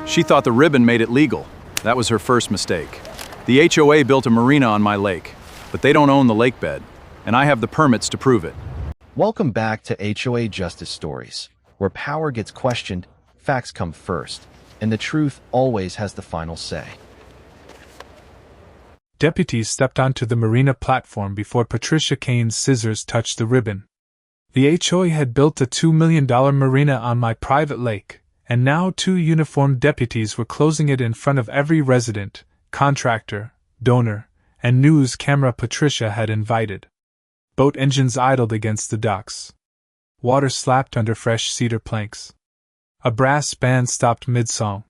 She thought the ribbon made it legal. That was her first mistake. The HOA built a marina on my lake, but they don't own the lake bed, and I have the permits to prove it. Welcome back to HOA Justice Stories, where power gets questioned, facts come first, and the truth always has the final say. Deputies stepped onto the marina platform before Patricia Kane's scissors touched the ribbon. The HOA had built a $2 million marina on my private lake, and now 2 uniformed deputies were closing it in front of every resident, contractor, donor, and news camera Patricia had invited. Boat engines idled against the docks. Water slapped under fresh cedar planks. A brass band stopped mid-song.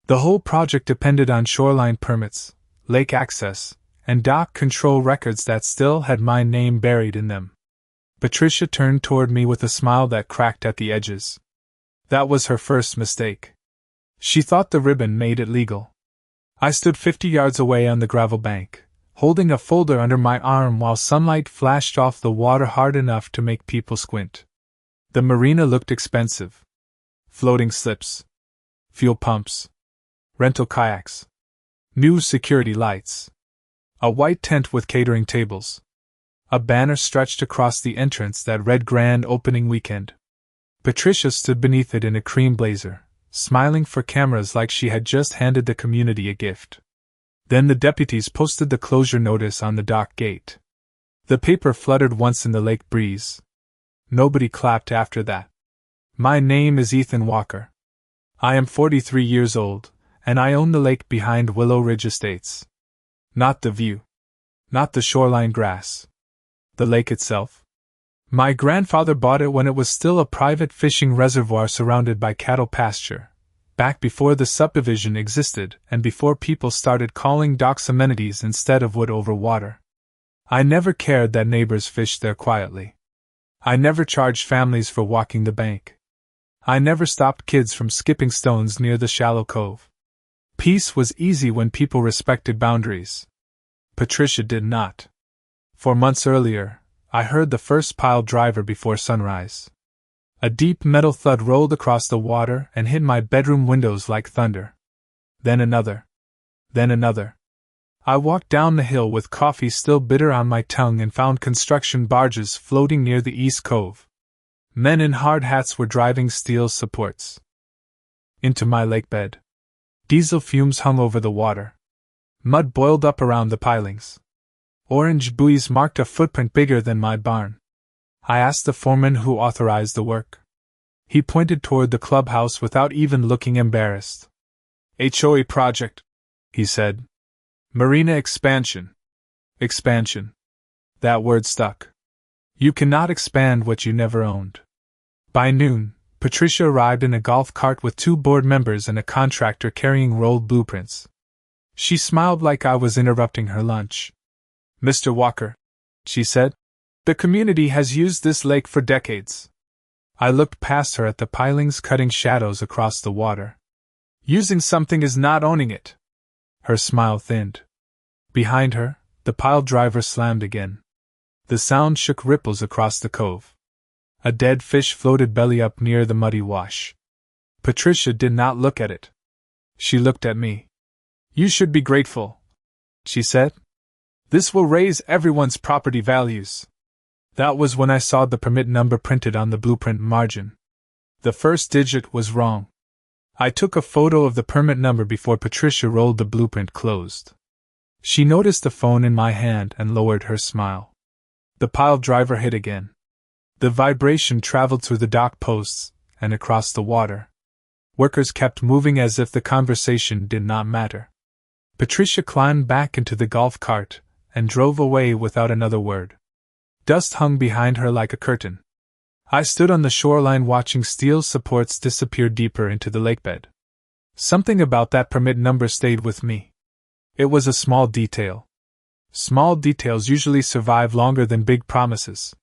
The whole project depended on shoreline permits, lake access, and dock control records that still had my name buried in them. Patricia turned toward me with a smile that cracked at the edges. That was her first mistake. She thought the ribbon made it legal. I stood 50 yards away on the gravel bank, holding a folder under my arm while sunlight flashed off the water hard enough to make people squint. The marina looked expensive. Floating slips, fuel pumps, rental kayaks, new security lights, a white tent with catering tables. A banner stretched across the entrance that read Grand Opening Weekend. Patricia stood beneath it in a cream blazer, smiling for cameras like she had just handed the community a gift. Then the deputies posted the closure notice on the dock gate. The paper fluttered once in the lake breeze. Nobody clapped after that. My name is Ethan Walker. I am 43 years old, and I own the lake behind Willow Ridge Estates. Not the view. Not the shoreline grass. The lake itself. My grandfather bought it when it was still a private fishing reservoir surrounded by cattle pasture, back before the subdivision existed and before people started calling docks amenities instead of wood over water. I never cared that neighbors fished there quietly. I never charged families for walking the bank. I never stopped kids from skipping stones near the shallow cove. Peace was easy when people respected boundaries. Patricia did not. 4 months earlier, I heard the first pile driver before sunrise. A deep metal thud rolled across the water and hit my bedroom windows like thunder. Then another. Then another. I walked down the hill with coffee still bitter on my tongue and found construction barges floating near the East Cove. Men in hard hats were driving steel supports into my lake bed. Diesel fumes hung over the water. Mud boiled up around the pilings. Orange buoys marked a footprint bigger than my barn. I asked the foreman who authorized the work. He pointed toward the clubhouse without even looking embarrassed. HOA project, he said. Marina expansion. Expansion. That word stuck. You cannot expand what you never owned. By noon, Patricia arrived in a golf cart with 2 board members and a contractor carrying rolled blueprints. She smiled like I was interrupting her lunch. Mr. Walker, she said, the community has used this lake for decades. I looked past her at the pilings cutting shadows across the water. Using something is not owning it. Her smile thinned. Behind her, the pile driver slammed again. The sound shook ripples across the cove. A dead fish floated belly up near the muddy wash. Patricia did not look at it. She looked at me. You should be grateful, she said. This will raise everyone's property values. That was when I saw the permit number printed on the blueprint margin. The first digit was wrong. I took a photo of the permit number before Patricia rolled the blueprint closed. She noticed the phone in my hand and lowered her smile. The pile driver hit again. The vibration traveled through the dock posts and across the water. Workers kept moving as if the conversation did not matter. Patricia climbed back into the golf cart and drove away without another word. Dust hung behind her like a curtain. I stood on the shoreline watching steel supports disappear deeper into the lakebed. Something about that permit number stayed with me. It was a small detail. Small details usually survive longer than big promises.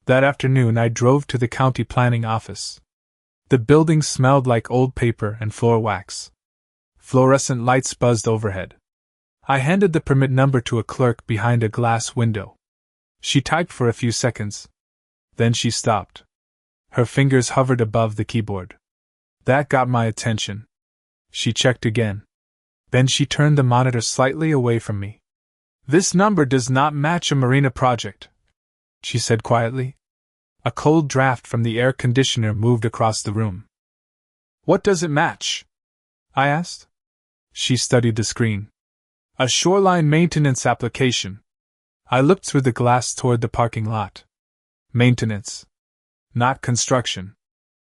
That afternoon I drove to the county planning office. The building smelled like old paper and floor wax. Fluorescent lights buzzed overhead. I handed the permit number to a clerk behind a glass window. She typed for a few seconds. Then she stopped. Her fingers hovered above the keyboard. That got my attention. She checked again. Then she turned the monitor slightly away from me. This number does not match a marina project, she said quietly. A cold draft from the air conditioner moved across the room. What does it match? I asked. She studied the screen. A shoreline maintenance application. I looked through the glass toward the parking lot. Maintenance. Not construction.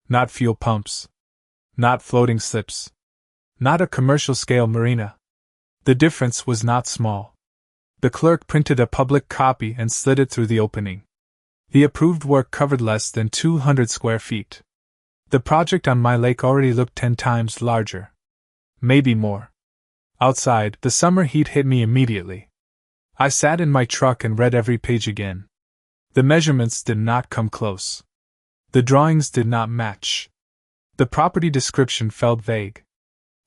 Not fuel pumps. Not floating slips. Not a commercial-scale marina. The difference was not small. The clerk printed a public copy and slid it through the opening. The approved work covered less than 200 square feet. The project on my lake already looked 10 times larger. Maybe more. Outside, the summer heat hit me immediately. I sat in my truck and read every page again. The measurements did not come close. The drawings did not match. The property description felt vague.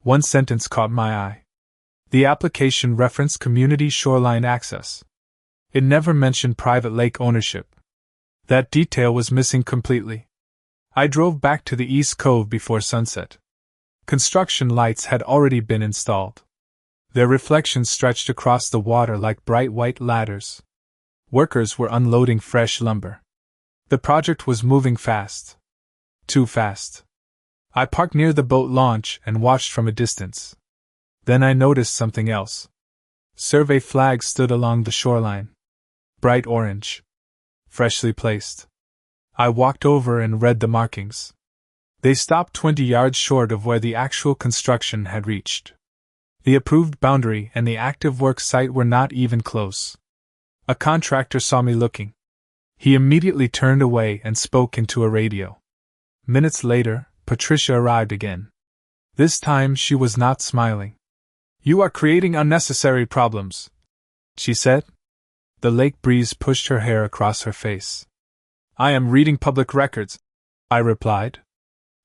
One sentence caught my eye. The application referenced community shoreline access. It never mentioned private lake ownership. That detail was missing completely. I drove back to the East Cove before sunset. Construction lights had already been installed. Their reflections stretched across the water like bright white ladders. Workers were unloading fresh lumber. The project was moving fast. Too fast. I parked near the boat launch and watched from a distance. Then I noticed something else. Survey flags stood along the shoreline. Bright orange. Freshly placed. I walked over and read the markings. They stopped 20 yards short of where the actual construction had reached. The approved boundary and the active work site were not even close. A contractor saw me looking. He immediately turned away and spoke into a radio. Minutes later, Patricia arrived again. This time she was not smiling. "You are creating unnecessary problems," she said. The lake breeze pushed her hair across her face. "I am reading public records," I replied.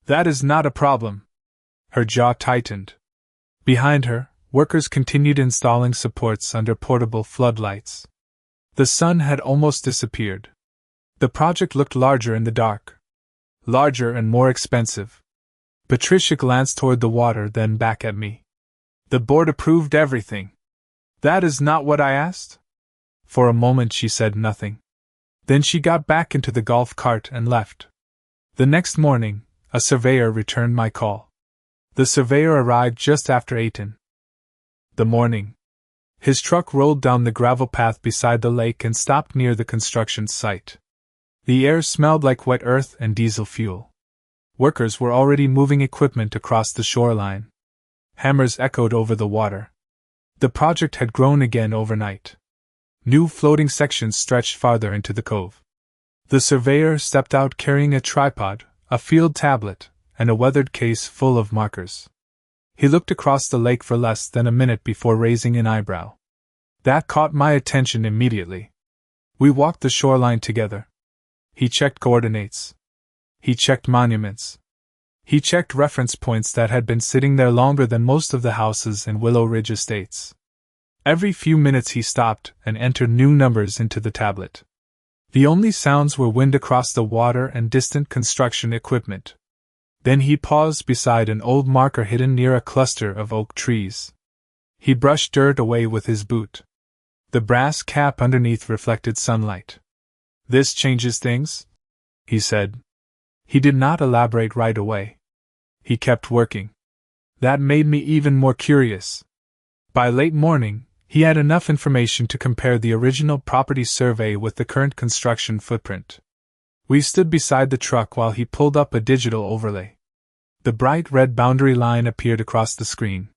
"That is not a problem." Her jaw tightened. Behind her, workers continued installing supports under portable floodlights. The sun had almost disappeared. The project looked larger in the dark. Larger and more expensive. Patricia glanced toward the water, then back at me. "The board approved everything." "That is not what I asked." For a moment she said nothing. Then she got back into the golf cart and left. The next morning, a surveyor returned my call. The surveyor arrived just after 8 the morning. His truck rolled down the gravel path beside the lake and stopped near the construction site. The air smelled like wet earth and diesel fuel. Workers were already moving equipment across the shoreline. Hammers echoed over the water. The project had grown again overnight. New floating sections stretched farther into the cove. The surveyor stepped out carrying a tripod, a field tablet, and a weathered case full of markers. He looked across the lake for less than a minute before raising an eyebrow. That caught my attention immediately. We walked the shoreline together. He checked coordinates. He checked monuments. He checked reference points that had been sitting there longer than most of the houses in Willow Ridge estates. Every few minutes he stopped and entered new numbers into the tablet. The only sounds were wind across the water and distant construction equipment. Then he paused beside an old marker hidden near a cluster of oak trees. He brushed dirt away with his boot. The brass cap underneath reflected sunlight. "This changes things," he said. He did not elaborate right away. He kept working. That made me even more curious. By late morning, he had enough information to compare the original property survey with the current construction footprint. We stood beside the truck while he pulled up a digital overlay. The bright red boundary line appeared across the screen.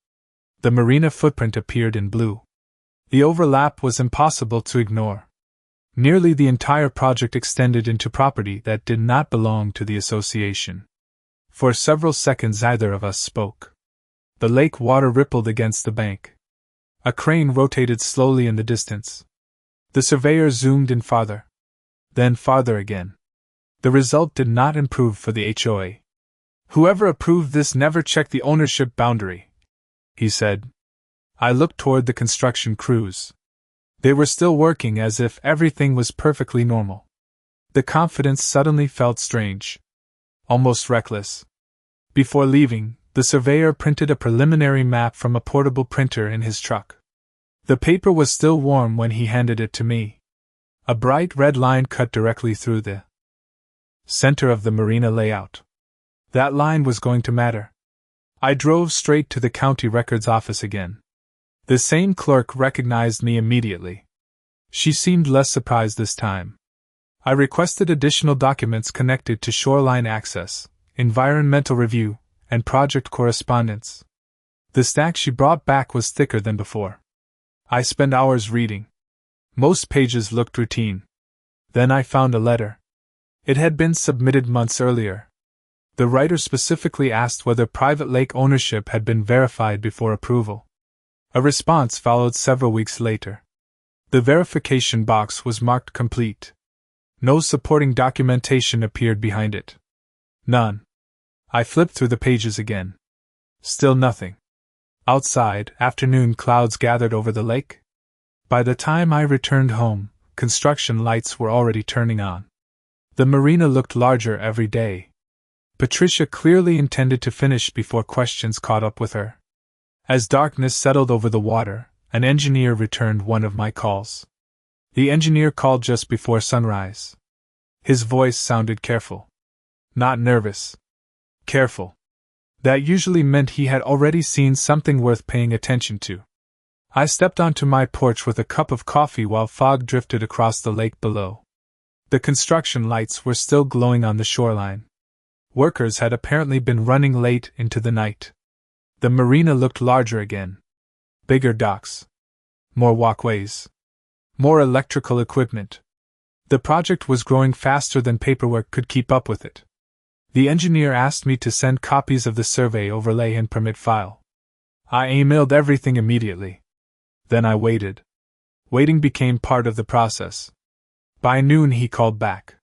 The marina footprint appeared in blue. The overlap was impossible to ignore. Nearly the entire project extended into property that did not belong to the association. For several seconds neither of us spoke. The lake water rippled against the bank. A crane rotated slowly in the distance. The surveyor zoomed in farther. Then farther again. The result did not improve for the HOA. "Whoever approved this never checked the ownership boundary," he said. I looked toward the construction crews. They were still working as if everything was perfectly normal. The confidence suddenly felt strange. Almost reckless. Before leaving, The surveyor printed a preliminary map from a portable printer in his truck. The paper was still warm when he handed it to me. A bright red line cut directly through the center of the Marina layout. That line was going to matter. I drove straight to the county records office again. The same clerk recognized me immediately. She seemed less surprised this time. I requested additional documents connected to shoreline access, environmental review, and project correspondence. The stack she brought back was thicker than before. I spent hours reading. Most pages looked routine. Then I found a letter. It had been submitted months earlier. The writer specifically asked whether private lake ownership had been verified before approval. A response followed several weeks later. The verification box was marked complete. No supporting documentation appeared behind it. None. I flipped through the pages again. Still nothing. Outside, afternoon clouds gathered over the lake. By the time I returned home, construction lights were already turning on. The marina looked larger every day. Patricia clearly intended to finish before questions caught up with her. As darkness settled over the water, an engineer returned one of my calls. The engineer called just before sunrise. His voice sounded careful. Not nervous. Careful. That usually meant he had already seen something worth paying attention to. I stepped onto my porch with a cup of coffee while fog drifted across the lake below. The construction lights were still glowing on the shoreline. Workers had apparently been running late into the night. The marina looked larger again. Bigger docks. More walkways. More electrical equipment. The project was growing faster than paperwork could keep up with it. The engineer asked me to send copies of the survey overlay and permit file. I emailed everything immediately. Then I waited. Waiting became part of the process. By noon he called back.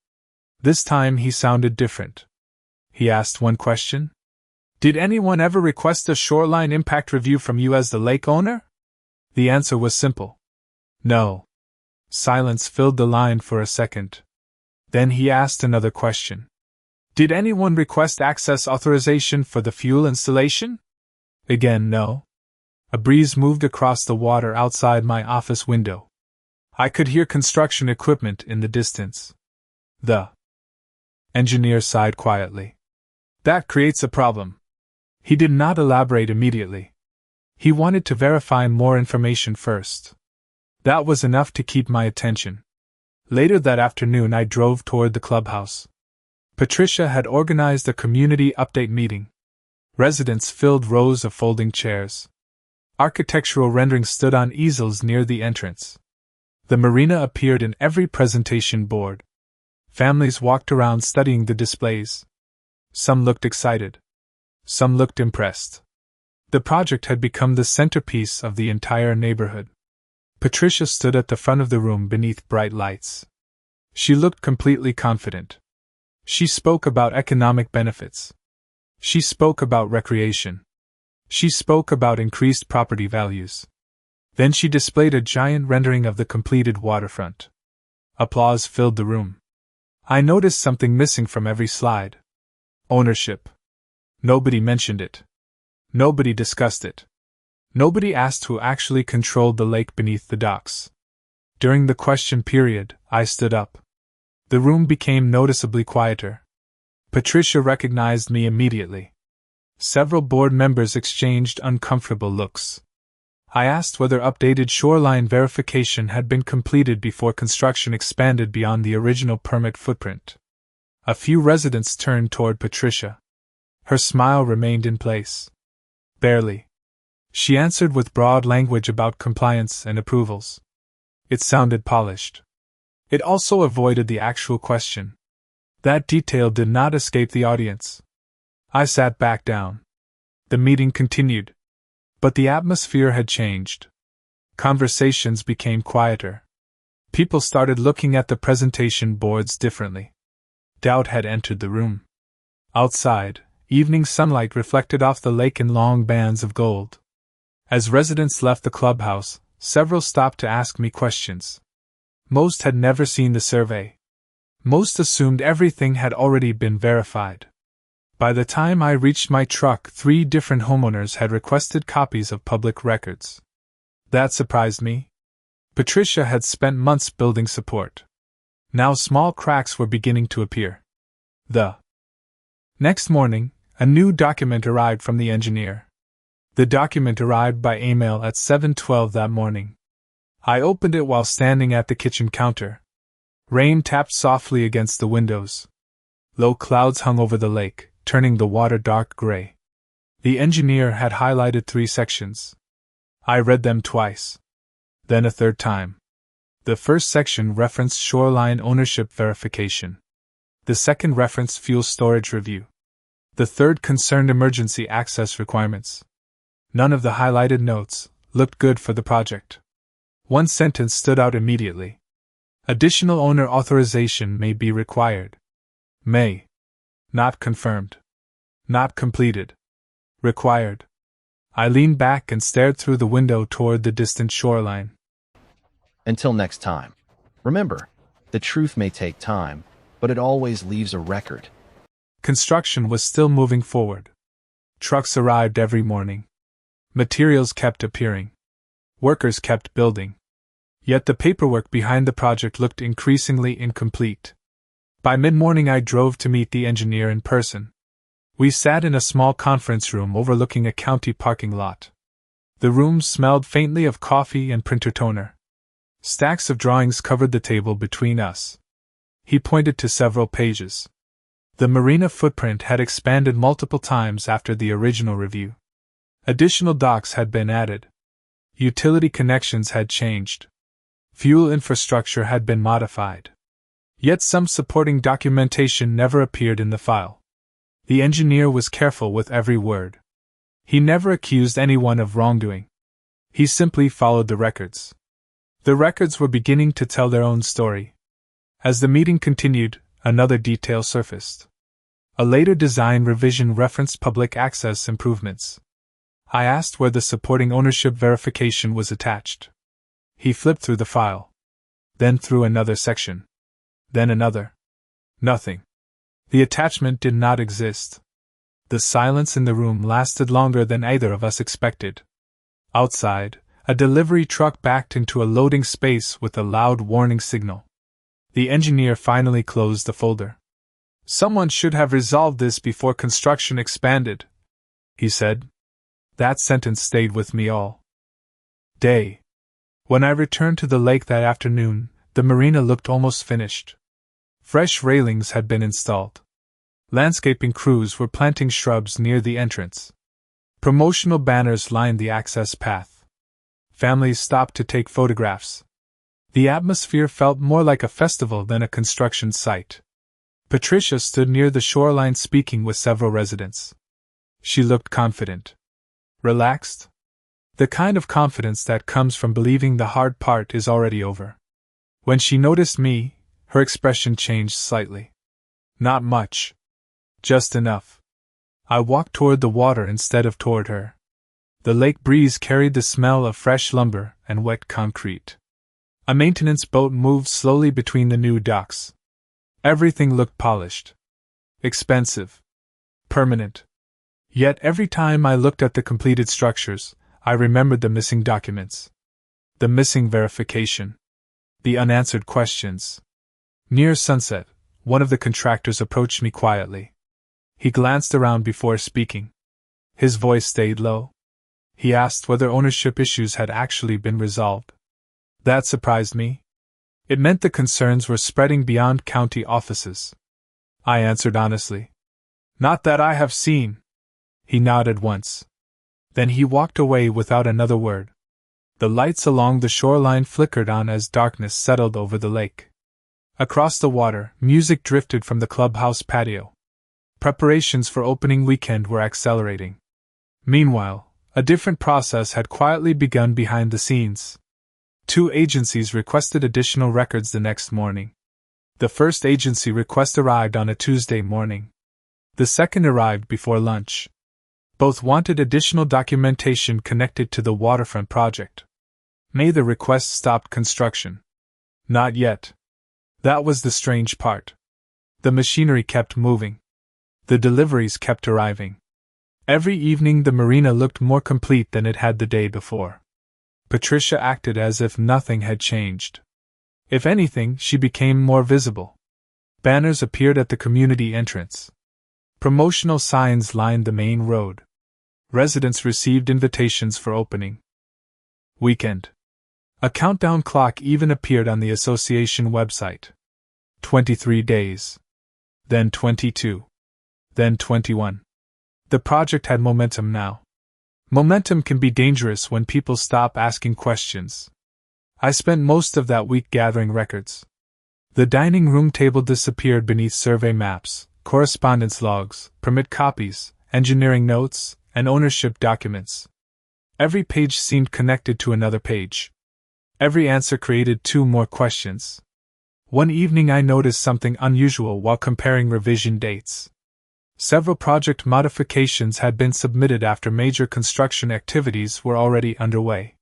This time he sounded different. He asked one question. Did anyone ever request a shoreline impact review from you as the lake owner? The answer was simple. No. Silence filled the line for a second. Then he asked another question. Did anyone request access authorization for the fuel installation? Again, no. A breeze moved across the water outside my office window. I could hear construction equipment in the distance. The engineer sighed quietly. That creates a problem. He did not elaborate immediately. He wanted to verify more information first. That was enough to keep my attention. Later that afternoon I drove toward the clubhouse. Patricia had organized a community update meeting. Residents filled rows of folding chairs. Architectural renderings stood on easels near the entrance. The marina appeared in every presentation board. Families walked around studying the displays. Some looked excited. Some looked impressed. The project had become the centerpiece of the entire neighborhood. Patricia stood at the front of the room beneath bright lights. She looked completely confident. She spoke about economic benefits. She spoke about recreation. She spoke about increased property values. Then she displayed a giant rendering of the completed waterfront. Applause filled the room. I noticed something missing from every slide. Ownership. Nobody mentioned it. Nobody discussed it. Nobody asked who actually controlled the lake beneath the docks. During the question period, I stood up. The room became noticeably quieter. Patricia recognized me immediately. Several board members exchanged uncomfortable looks. I asked whether updated shoreline verification had been completed before construction expanded beyond the original permit footprint. A few residents turned toward Patricia. Her smile remained in place. Barely. She answered with broad language about compliance and approvals. It sounded polished. It also avoided the actual question. That detail did not escape the audience. I sat back down. The meeting continued. But the atmosphere had changed. Conversations became quieter. People started looking at the presentation boards differently. Doubt had entered the room. Outside, evening sunlight reflected off the lake in long bands of gold. As residents left the clubhouse, several stopped to ask me questions. Most had never seen the survey. Most assumed everything had already been verified. By the time I reached my truck, 3 different homeowners had requested copies of public records. That surprised me. Patricia had spent months building support. Now small cracks were beginning to appear. The next morning, a new document arrived from the engineer. The document arrived by email at 7:12 that morning. I opened it while standing at the kitchen counter. Rain tapped softly against the windows. Low clouds hung over the lake, turning the water dark gray. The engineer had highlighted 3 sections. I read them twice. Then a third time. The first section referenced shoreline ownership verification. The second referenced fuel storage review. The third concerned emergency access requirements. None of the highlighted notes looked good for the project. One sentence stood out immediately. Additional owner authorization may be required. May. Not confirmed. Not completed. Required. I leaned back and stared through the window toward the distant shoreline. Until next time. Remember, the truth may take time, but it always leaves a record. Construction was still moving forward. Trucks arrived every morning. Materials kept appearing. Workers kept building. Yet the paperwork behind the project looked increasingly incomplete. By mid-morning I drove to meet the engineer in person. We sat in a small conference room overlooking a county parking lot. The room smelled faintly of coffee and printer toner. Stacks of drawings covered the table between us. He pointed to several pages. The Marina footprint had expanded multiple times after the original review. Additional docks had been added. Utility connections had changed. Fuel infrastructure had been modified. Yet some supporting documentation never appeared in the file. The engineer was careful with every word. He never accused anyone of wrongdoing. He simply followed the records. The records were beginning to tell their own story. As the meeting continued, another detail surfaced. A later design revision referenced public access improvements. I asked where the supporting ownership verification was attached. He flipped through the file. Then through another section. Then another. Nothing. The attachment did not exist. The silence in the room lasted longer than either of us expected. Outside, a delivery truck backed into a loading space with a loud warning signal. The engineer finally closed the folder. "Someone should have resolved this before construction expanded," he said. That sentence stayed with me all day. When I returned to the lake that afternoon, the marina looked almost finished. Fresh railings had been installed. Landscaping crews were planting shrubs near the entrance. Promotional banners lined the access path. Families stopped to take photographs. The atmosphere felt more like a festival than a construction site. Patricia stood near the shoreline speaking with several residents. She looked confident. Relaxed? The kind of confidence that comes from believing the hard part is already over. When she noticed me, her expression changed slightly. Not much. Just enough. I walked toward the water instead of toward her. The lake breeze carried the smell of fresh lumber and wet concrete. A maintenance boat moved slowly between the new docks. Everything looked polished. Expensive. Permanent. Yet every time I looked at the completed structures, I remembered the missing documents. The missing verification. The unanswered questions. Near sunset, one of the contractors approached me quietly. He glanced around before speaking. His voice stayed low. He asked whether ownership issues had actually been resolved. That surprised me. It meant the concerns were spreading beyond county offices. I answered honestly. Not that I have seen. He nodded once. Then he walked away without another word. The lights along the shoreline flickered on as darkness settled over the lake. Across the water, music drifted from the clubhouse patio. Preparations for opening weekend were accelerating. Meanwhile, a different process had quietly begun behind the scenes. 2 agencies requested additional records the next morning. The first agency request arrived on a Tuesday morning. The second arrived before lunch. Both wanted additional documentation connected to the waterfront project. Neither request stopped construction. Not yet. That was the strange part. The machinery kept moving. The deliveries kept arriving. Every evening the marina looked more complete than it had the day before. Patricia acted as if nothing had changed. If anything, she became more visible. Banners appeared at the community entrance. Promotional signs lined the main road. Residents received invitations for opening weekend. A countdown clock even appeared on the association website. 23 days. Then 22. Then 21. The project had momentum now. Momentum can be dangerous when people stop asking questions. I spent most of that week gathering records. The dining room table disappeared beneath survey maps, correspondence logs, permit copies, engineering notes, and ownership documents. Every page seemed connected to another page. Every answer created 2 more questions. One evening I noticed something unusual while comparing revision dates. Several project modifications had been submitted after major construction activities were already underway.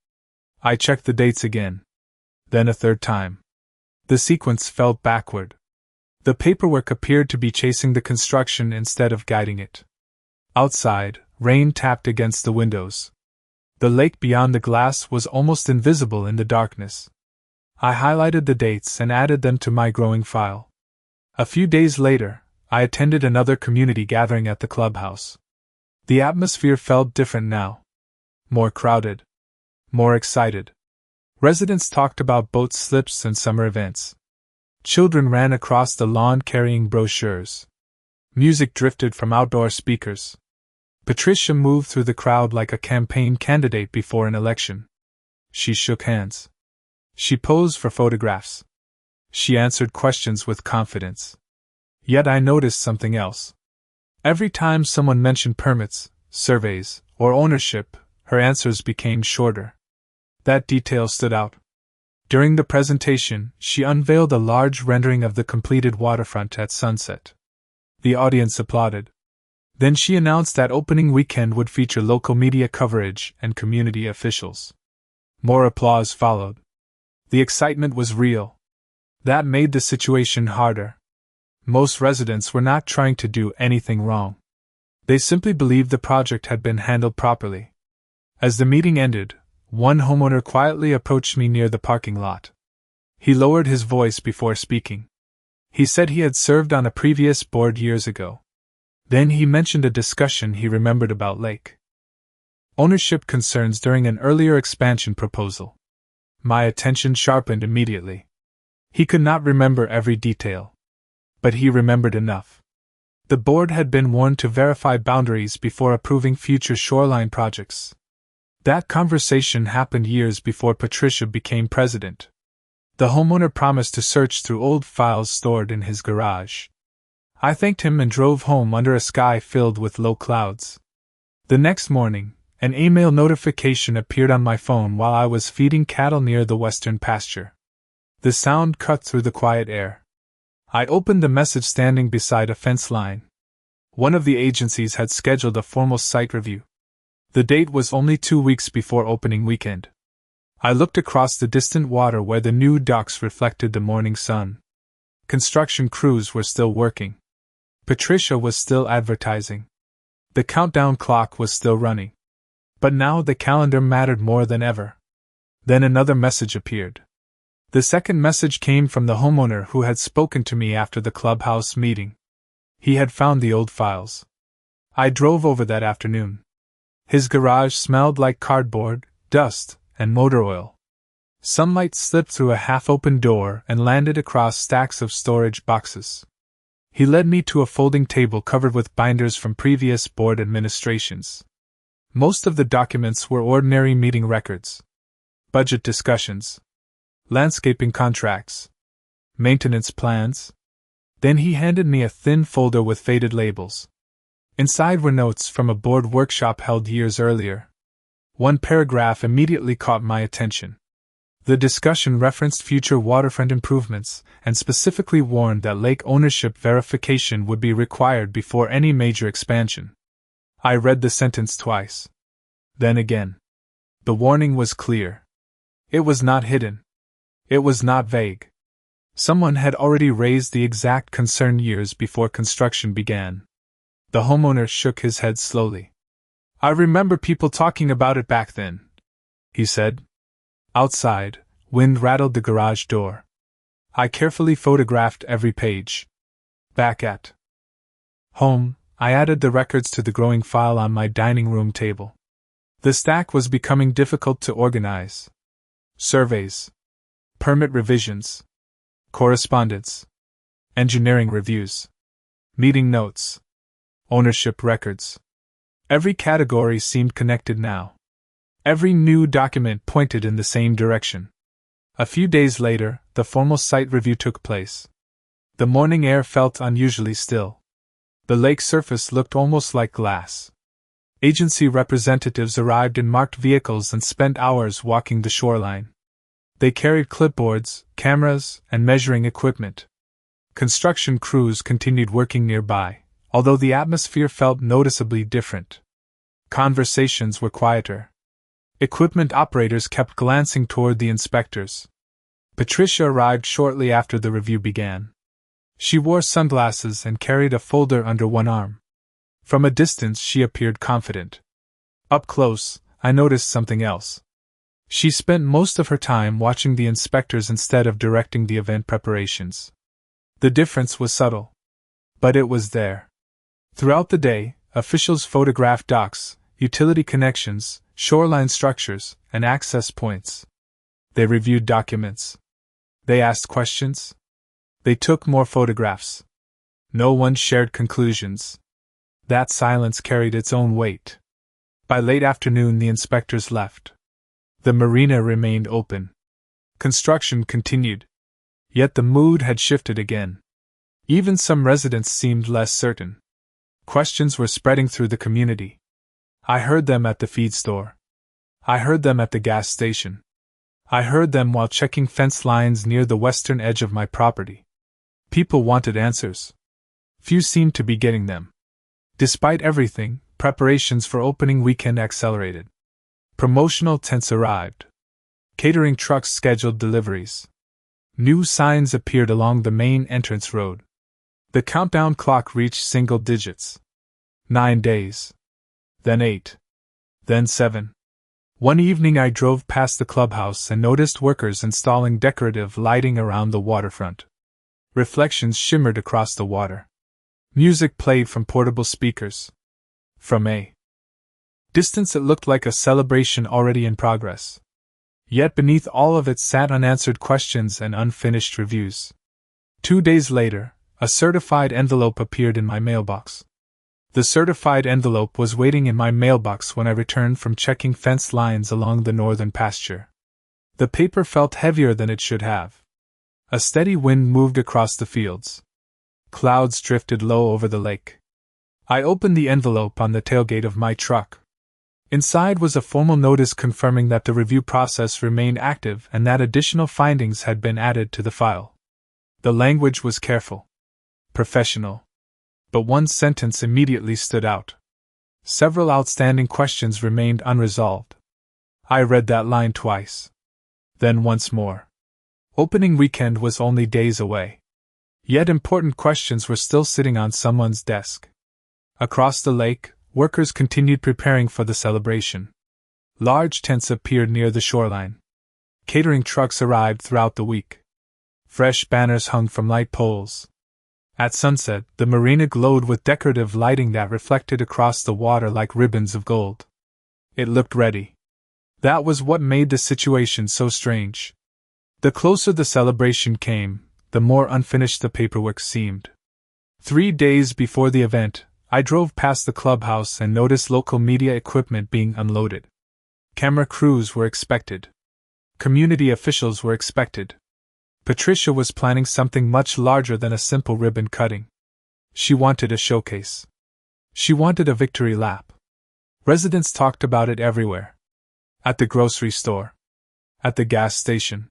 I checked the dates again. Then a third time. The sequence fell backward. The paperwork appeared to be chasing the construction instead of guiding it. Outside, rain tapped against the windows. The lake beyond the glass was almost invisible in the darkness. I highlighted the dates and added them to my growing file. A few days later, I attended another community gathering at the clubhouse. The atmosphere felt different now. More crowded. More excited. Residents talked about boat slips and summer events. Children ran across the lawn carrying brochures. Music drifted from outdoor speakers. Patricia moved through the crowd like a campaign candidate before an election. She shook hands. She posed for photographs. She answered questions with confidence. Yet I noticed something else. Every time someone mentioned permits, surveys, or ownership, her answers became shorter. That detail stood out. During the presentation, she unveiled a large rendering of the completed waterfront at sunset. The audience applauded. Then she announced that opening weekend would feature local media coverage and community officials. More applause followed. The excitement was real. That made the situation harder. Most residents were not trying to do anything wrong. They simply believed the project had been handled properly. As the meeting ended, one homeowner quietly approached me near the parking lot. He lowered his voice before speaking. He said he had served on a previous board years ago. Then he mentioned a discussion he remembered about lake ownership concerns during an earlier expansion proposal. My attention sharpened immediately. He could not remember every detail. But he remembered enough. The board had been warned to verify boundaries before approving future shoreline projects. That conversation happened years before Patricia became president. The homeowner promised to search through old files stored in his garage. I thanked him and drove home under a sky filled with low clouds. The next morning, an email notification appeared on my phone while I was feeding cattle near the western pasture. The sound cut through the quiet air. I opened the message standing beside a fence line. One of the agencies had scheduled a formal site review. The date was only 2 weeks before opening weekend. I looked across the distant water where the new docks reflected the morning sun. Construction crews were still working. Patricia was still advertising. The countdown clock was still running. But now the calendar mattered more than ever. Then another message appeared. The second message came from the homeowner who had spoken to me after the clubhouse meeting. He had found the old files. I drove over that afternoon. His garage smelled like cardboard, dust, and motor oil. Sunlight slipped through a half-open door and landed across stacks of storage boxes. He led me to a folding table covered with binders from previous board administrations. Most of the documents were ordinary meeting records. Budget discussions. Landscaping contracts. Maintenance plans. Then he handed me a thin folder with faded labels. Inside were notes from a board workshop held years earlier. One paragraph immediately caught my attention. The discussion referenced future waterfront improvements and specifically warned that lake ownership verification would be required before any major expansion. I read the sentence twice. Then again. The warning was clear. It was not hidden. It was not vague. Someone had already raised the exact concern years before construction began. The homeowner shook his head slowly. I remember people talking about it back then, he said. Outside, wind rattled the garage door. I carefully photographed every page. Back at home, I added the records to the growing file on my dining room table. The stack was becoming difficult to organize. Surveys, permit revisions, correspondence, engineering reviews, meeting notes, ownership records. Every category seemed connected now. Every new document pointed in the same direction. A few days later, the formal site review took place. The morning air felt unusually still. The lake surface looked almost like glass. Agency representatives arrived in marked vehicles and spent hours walking the shoreline. They carried clipboards, cameras, and measuring equipment. Construction crews continued working nearby, although the atmosphere felt noticeably different. Conversations were quieter. Equipment operators kept glancing toward the inspectors. Patricia arrived shortly after the review began. She wore sunglasses and carried a folder under one arm. From a distance she appeared confident. Up close, I noticed something else. She spent most of her time watching the inspectors instead of directing the event preparations. The difference was subtle, but it was there. Throughout the day, officials photographed docks, utility connections, shoreline structures, and access points. They reviewed documents. They asked questions. They took more photographs. No one shared conclusions. That silence carried its own weight. By late afternoon, the inspectors left. The marina remained open. Construction continued. Yet the mood had shifted again. Even some residents seemed less certain. Questions were spreading through the community. I heard them at the feed store. I heard them at the gas station. I heard them while checking fence lines near the western edge of my property. People wanted answers. Few seemed to be getting them. Despite everything, preparations for opening weekend accelerated. Promotional tents arrived. Catering trucks scheduled deliveries. New signs appeared along the main entrance road. The countdown clock reached single digits. 9 days. Then 8. Then 7. One evening I drove past the clubhouse and noticed workers installing decorative lighting around the waterfront. Reflections shimmered across the water. Music played from portable speakers. From a distance it looked like a celebration already in progress. Yet beneath all of it sat unanswered questions and unfinished reviews. 2 days later, a certified envelope appeared in my mailbox. The certified envelope was waiting in my mailbox when I returned from checking fence lines along the northern pasture. The paper felt heavier than it should have. A steady wind moved across the fields. Clouds drifted low over the lake. I opened the envelope on the tailgate of my truck. Inside was a formal notice confirming that the review process remained active and that additional findings had been added to the file. The language was careful, professional. But one sentence immediately stood out. Several outstanding questions remained unresolved. I read that line twice. Then once more. Opening weekend was only days away. Yet important questions were still sitting on someone's desk. Across the lake, workers continued preparing for the celebration. Large tents appeared near the shoreline. Catering trucks arrived throughout the week. Fresh banners hung from light poles. At sunset, the marina glowed with decorative lighting that reflected across the water like ribbons of gold. It looked ready. That was what made the situation so strange. The closer the celebration came, the more unfinished the paperwork seemed. 3 days before the event, I drove past the clubhouse and noticed local media equipment being unloaded. Camera crews were expected. Community officials were expected. Patricia was planning something much larger than a simple ribbon cutting. She wanted a showcase. She wanted a victory lap. Residents talked about it everywhere. At the grocery store. At the gas station.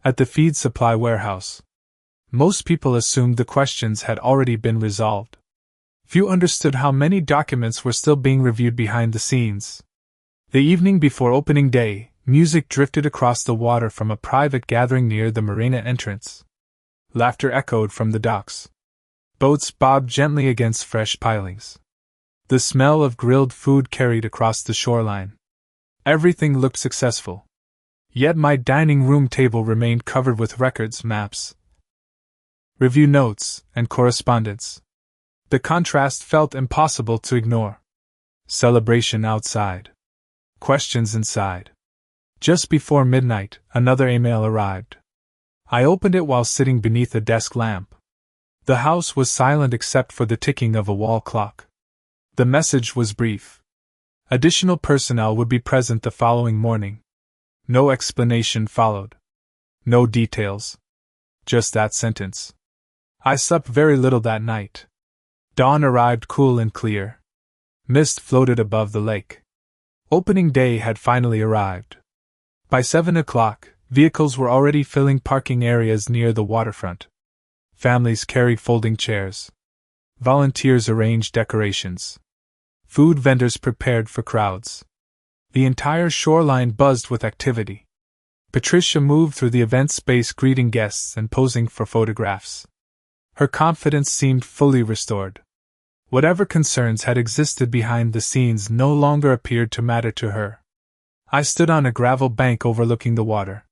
At the feed supply warehouse. Most people assumed the questions had already been resolved. Few understood how many documents were still being reviewed behind the scenes. The evening before opening day, music drifted across the water from a private gathering near the marina entrance. Laughter echoed from the docks. Boats bobbed gently against fresh pilings. The smell of grilled food carried across the shoreline. Everything looked successful. Yet my dining room table remained covered with records, maps, review notes, and correspondence. The contrast felt impossible to ignore. Celebration outside. Questions inside. Just before midnight, another email arrived. I opened it while sitting beneath a desk lamp. The house was silent except for the ticking of a wall clock. The message was brief. Additional personnel would be present the following morning. No explanation followed. No details. Just that sentence. I slept very little that night. Dawn arrived cool and clear. Mist floated above the lake. Opening day had finally arrived. By 7 o'clock, vehicles were already filling parking areas near the waterfront. Families carried folding chairs. Volunteers arranged decorations. Food vendors prepared for crowds. The entire shoreline buzzed with activity. Patricia moved through the event space greeting guests and posing for photographs. Her confidence seemed fully restored. Whatever concerns had existed behind the scenes no longer appeared to matter to her. I stood on a gravel bank overlooking the water.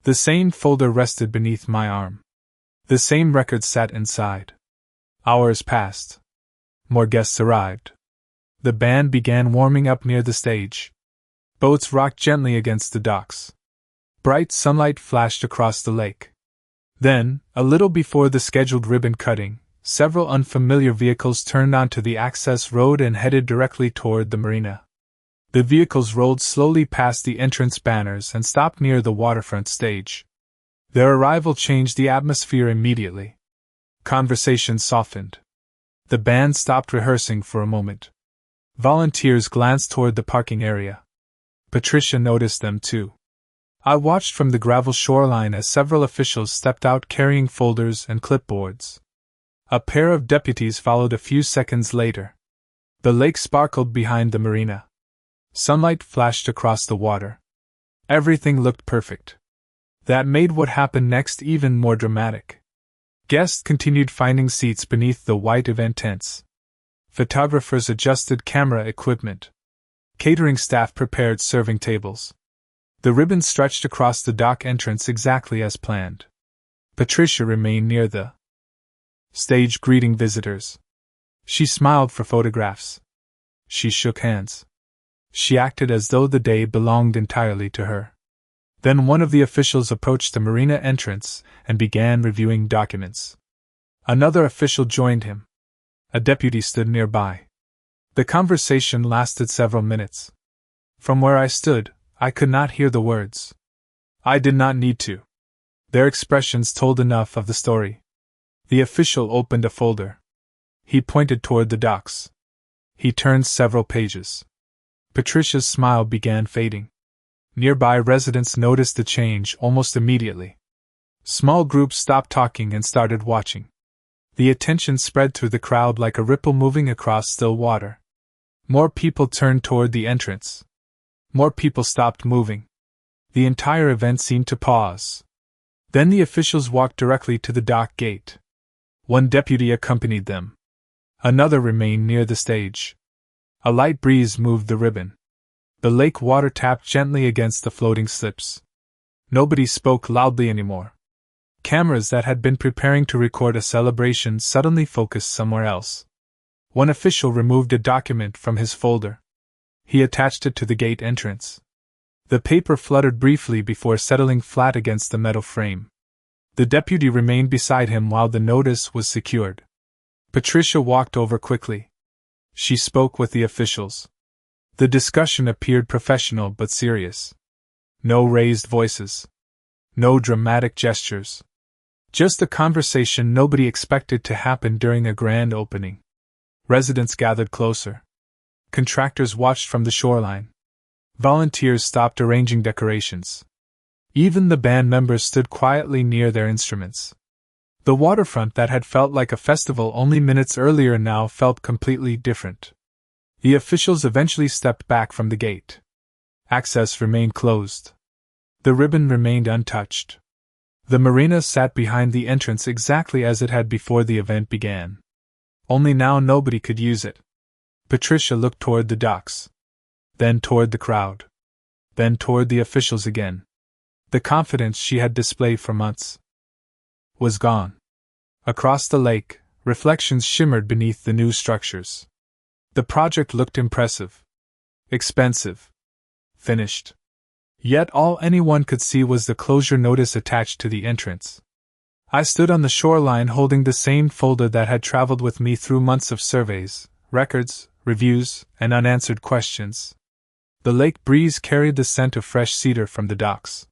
The same folder rested beneath my arm. The same record sat inside. Hours passed. More guests arrived. The band began warming up near the stage. Boats rocked gently against the docks. Bright sunlight flashed across the lake. Then, a little before the scheduled ribbon cutting, several unfamiliar vehicles turned onto the access road and headed directly toward the marina. The vehicles rolled slowly past the entrance banners and stopped near the waterfront stage. Their arrival changed the atmosphere immediately. Conversation softened. The band stopped rehearsing for a moment. Volunteers glanced toward the parking area. Patricia noticed them too. I watched from the gravel shoreline as several officials stepped out carrying folders and clipboards. A pair of deputies followed a few seconds later. The lake sparkled behind the marina. Sunlight flashed across the water. Everything looked perfect. That made what happened next even more dramatic. Guests continued finding seats beneath the white event tents. Photographers adjusted camera equipment. Catering staff prepared serving tables. The ribbon stretched across the dock entrance exactly as planned. Patricia remained near the stage greeting visitors. She smiled for photographs. She shook hands. She acted as though the day belonged entirely to her. Then one of the officials approached the marina entrance and began reviewing documents. Another official joined him. A deputy stood nearby. The conversation lasted several minutes. From where I stood, I could not hear the words. I did not need to. Their expressions told enough of the story. The official opened a folder. He pointed toward the docks. He turned several pages. Patricia's smile began fading. Nearby residents noticed the change almost immediately. Small groups stopped talking and started watching. The attention spread through the crowd like a ripple moving across still water. More people turned toward the entrance. More people stopped moving. The entire event seemed to pause. Then the officials walked directly to the dock gate. One deputy accompanied them. Another remained near the stage. A light breeze moved the ribbon. The lake water tapped gently against the floating slips. Nobody spoke loudly anymore. Cameras that had been preparing to record a celebration suddenly focused somewhere else. One official removed a document from his folder. He attached it to the gate entrance. The paper fluttered briefly before settling flat against the metal frame. The deputy remained beside him while the notice was secured. Patricia walked over quickly. She spoke with the officials. The discussion appeared professional but serious. No raised voices. No dramatic gestures. Just a conversation nobody expected to happen during a grand opening. Residents gathered closer. Contractors watched from the shoreline. Volunteers stopped arranging decorations. Even the band members stood quietly near their instruments. The waterfront that had felt like a festival only minutes earlier now felt completely different. The officials eventually stepped back from the gate. Access remained closed. The ribbon remained untouched. The marina sat behind the entrance exactly as it had before the event began. Only now nobody could use it. Patricia looked toward the docks, then toward the crowd, then toward the officials again. The confidence she had displayed for months was gone. Across the lake, reflections shimmered beneath the new structures. The project looked impressive, expensive, finished. Yet all anyone could see was the closure notice attached to the entrance. I stood on the shoreline holding the same folder that had traveled with me through months of surveys, records, reviews, and unanswered questions. The lake breeze carried the scent of fresh cedar from the docks.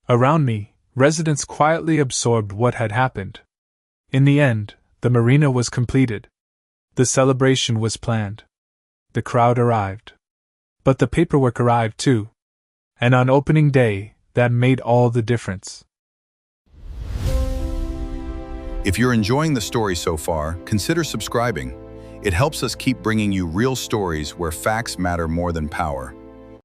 Around me, residents quietly absorbed what had happened. In the end, the marina was completed. The celebration was planned. The crowd arrived. But the paperwork arrived too. And on opening day, that made all the difference. If you're enjoying the story so far, consider subscribing. It helps us keep bringing you real stories where facts matter more than power.